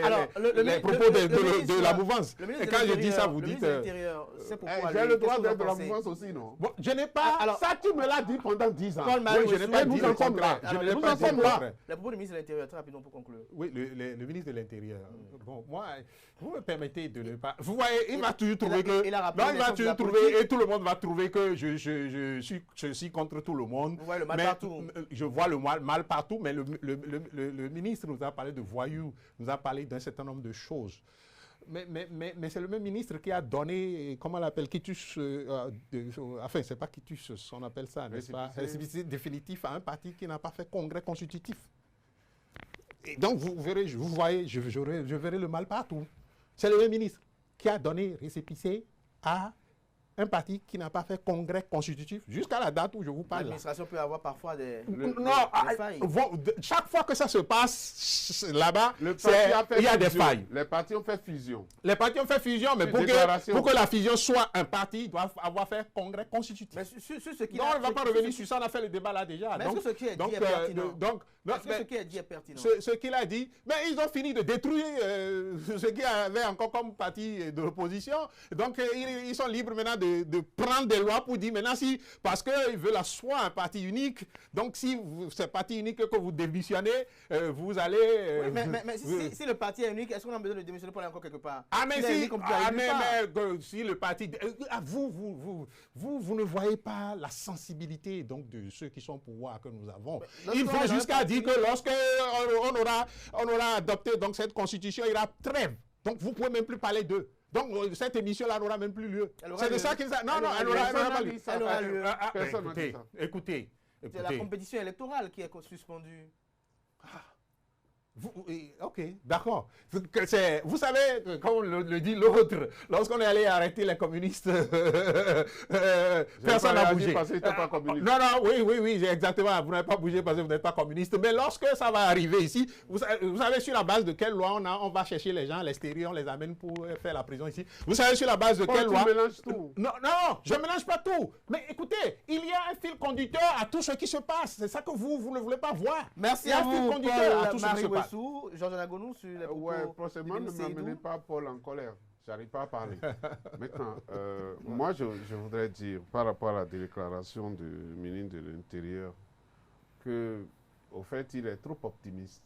Alors, les propos de la mouvance. Et quand je dis ça, vous dites... c'est pourquoi J'ai le droit d'être de la mouvance aussi, non? Bon, je n'ai pas... Alors, Ça, tu me l'as dit pendant 10 ans. Paul Oui, Maïwessou, je n'ai pas nous dit en le sommes là. contraire. Je n'ai Nous pas en dit le sommes là. contraire. les propos du ministre de l'Intérieur, très rapidement pour conclure. Oui, le ministre de l'Intérieur. Bon, moi, vous me permettez de ne pas... Vous voyez, il va toujours trouver que... il a rappelé Non, il va l'essence de la toujours trouver... politique. Et tout le monde va trouver que je suis contre tout le monde. Vous voyez le mal Mais, partout. Je vois le mal partout, mais le ministre nous a parlé de voyous, nous a parlé d'un certain nombre de choses. Mais c'est le même ministre qui a donné, comment on l'appelle, quitus, enfin, c'est pas quitus, on appelle ça, n'est-ce pas, récépissé définitif à un parti qui n'a pas fait congrès constitutif. Et donc, vous verrez, vous voyez, je verrai le mal partout. C'est le même ministre qui a donné récépissé à un parti qui n'a pas fait congrès constitutif jusqu'à la date où je vous parle. L'administration peut avoir parfois des failles. Chaque fois que ça se passe là-bas, Le parti a fait il y a des fusion. failles. Les partis ont fait fusion. Les partis ont fait fusion, mais Une pour déclaration. que la fusion soit un parti, il doit avoir fait congrès constitutif. Mais sur ce qui Non, on ne va pas revenir sur ça, on a fait le débat là déjà. Mais est-ce que ce qui est dit est pertinent? Est-ce que ce qui est dit est pertinent? Ce qu'il a dit, mais ils ont fini de détruire ce qu'il y avait encore comme parti de l'opposition. Donc, ils sont libres maintenant de prendre des lois pour dire maintenant si, parce qu'ils veulent asseoir un parti unique, donc si c'est parti unique que vous démissionnez, vous allez... mais si le parti est unique, est-ce qu'on a besoin de démissionner pour aller encore quelque part? Ah, mais S'il est si, unique, on peut aller nulle part. si le parti... vous ne voyez pas la sensibilité donc, de ceux qui sont au pouvoir que nous avons. Il faut jusqu'à dire que lorsque on aura adopté donc, cette constitution, il y aura trêve. Donc vous ne pouvez même plus parler d'eux. Donc cette émission-là n'aura même plus lieu. C'est de ça qu'ils... Non, elle n'aura pas lieu. Personne n'a dit ça. Écoutez. C'est la compétition électorale qui est suspendue. Ok, d'accord. Vous savez, comme le dit l'autre, lorsqu'on est allé arrêter les communistes, personne n'a bougé. Parce que t'es pas communiste. Non, oui, exactement. Vous n'avez pas bougé parce que vous n'êtes pas communiste. Mais lorsque ça va arriver ici, vous savez sur la base de quelle loi on va chercher les gens à l'extérieur, on les amène pour faire la prison ici. Vous savez sur la base de quelle loi... Tu mélanges tout. Non, je ne mélange pas tout. Mais écoutez, il y a un fil conducteur à tout ce qui se passe. C'est ça que vous ne voulez pas voir. Merci à vous, Paul Georges Anagonou, sur les propos forcément, ne m'amenez pas Paul en colère. J'arrive pas à parler. Maintenant, moi, je voudrais dire, par rapport à la déclaration du ministre de l'Intérieur, que, au fait, il est trop optimiste.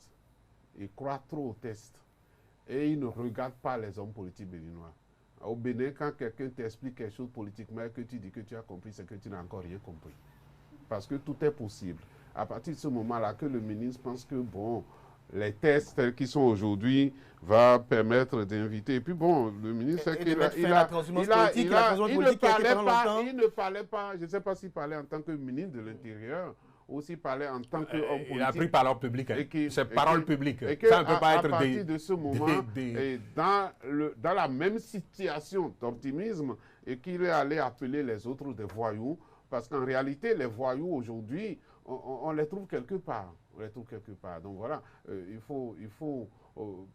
Il croit trop au test. Et il ne regarde pas les hommes politiques béninois. Au Bénin, quand quelqu'un t'explique quelque chose politiquement et que tu dis que tu as compris, c'est que tu n'as encore rien compris. Parce que tout est possible. À partir de ce moment-là, que le ministre pense que, bon, les tests tels qu'ils sont aujourd'hui va permettre d'inviter. Et puis bon, le ministre, il ne parlait pas, je ne sais pas s'il parlait en tant que ministre de l'Intérieur ou s'il parlait en tant qu'homme politique. Il a pris parole publique. C'est parole publique. Et que, ça ne peut pas être à partir de ce moment, dans la même situation d'optimisme, et qu'il est allé appeler les autres des voyous, parce qu'en réalité, les voyous aujourd'hui, on les trouve quelque part. Donc voilà, il faut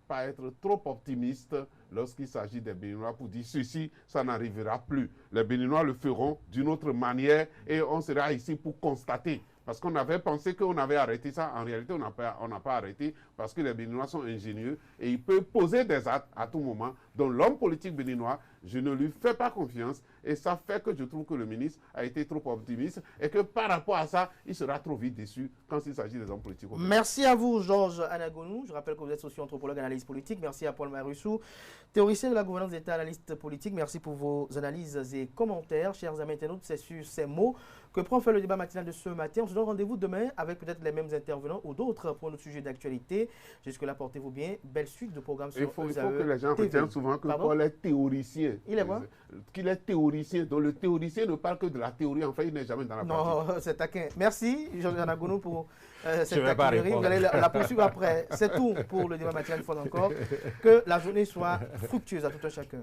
pas être trop optimiste lorsqu'il s'agit des Béninois pour dire ceci, ça n'arrivera plus. Les Béninois le feront d'une autre manière et on sera ici pour constater. Parce qu'on avait pensé qu'on avait arrêté ça. En réalité, on n'a pas arrêté parce que les Béninois sont ingénieux et ils peuvent poser des actes à tout moment. Donc l'homme politique béninois, je ne lui fais pas confiance et ça fait que je trouve que le ministre a été trop optimiste et que par rapport à ça, il sera trop vite déçu quand il s'agit des hommes politiques. Merci à vous, Georges Anagonou. Je rappelle que vous êtes socio-anthropologue, analyste politique. Merci à Paul Maïwessou, théoricien de la gouvernance d'État, analyste politique. Merci pour vos analyses et commentaires. Chers amis internautes, c'est sur ces mots que prend fin le débat matinal de ce matin. On se donne rendez-vous demain avec peut-être les mêmes intervenants ou d'autres pour notre sujet d'actualité. Jusque-là, portez-vous bien. Belle suite de programmes sur Il faut que les gens retiennent souvent que Paul est théoricien. Il est quoi? Qu'il est théoricien. Donc le théoricien ne parle que de la théorie. Enfin, il n'est jamais dans la pratique. Non, c'est taquin. Merci, Georges Anagonou, pour cette taquinerie. Vous allez la poursuivre après. C'est tout pour le débat matinal une fois encore. Que la journée soit fructueuse à tout un chacun.